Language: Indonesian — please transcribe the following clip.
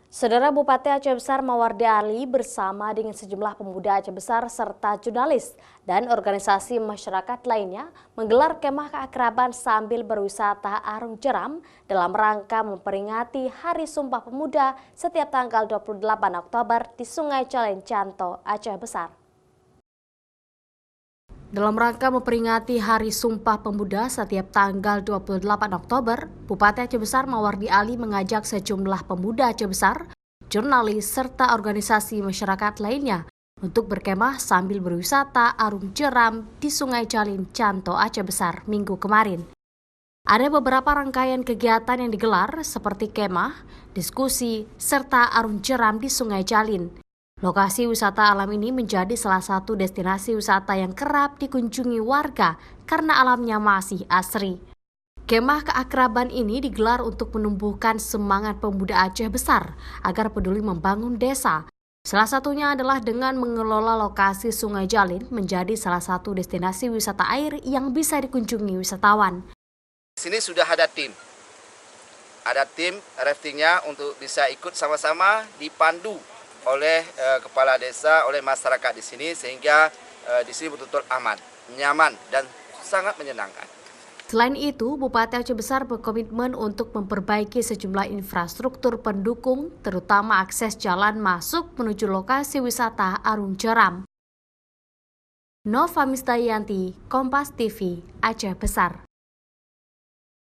Saudara Bupati Aceh Besar Mawardi Ali bersama dengan sejumlah pemuda Aceh Besar serta jurnalis dan organisasi masyarakat lainnya menggelar kemah keakraban sambil berwisata Arung Jeram dalam rangka memperingati Hari Sumpah Pemuda setiap tanggal 28 Oktober di Sungai Calencanto, Aceh Besar. Dalam rangka memperingati Hari Sumpah Pemuda setiap tanggal 28 Oktober, Bupati Aceh Besar Mawardi Ali mengajak sejumlah pemuda Aceh Besar, jurnalis, serta organisasi masyarakat lainnya untuk berkemah sambil berwisata Arung Jeram di Sungai Calencanto, Aceh Besar minggu kemarin. Ada beberapa rangkaian kegiatan yang digelar seperti kemah, diskusi, serta Arung Jeram di Sungai Jalin. Lokasi wisata alam ini menjadi salah satu destinasi wisata yang kerap dikunjungi warga karena alamnya masih asri. Kemah keakraban ini digelar untuk menumbuhkan semangat pemuda Aceh Besar agar peduli membangun desa. Salah satunya adalah dengan mengelola lokasi Sungai Jalin menjadi salah satu destinasi wisata air yang bisa dikunjungi wisatawan. Di sini sudah ada tim raftingnya untuk bisa ikut sama-sama dipandu oleh kepala desa, oleh masyarakat di sini, sehingga di sini betul-betul aman, nyaman, dan sangat menyenangkan. Selain itu, Bupati Aceh Besar berkomitmen untuk memperbaiki sejumlah infrastruktur pendukung, terutama akses jalan masuk menuju lokasi wisata Arung Jeram. Nova Misdayanti, Kompas TV, Aceh Besar.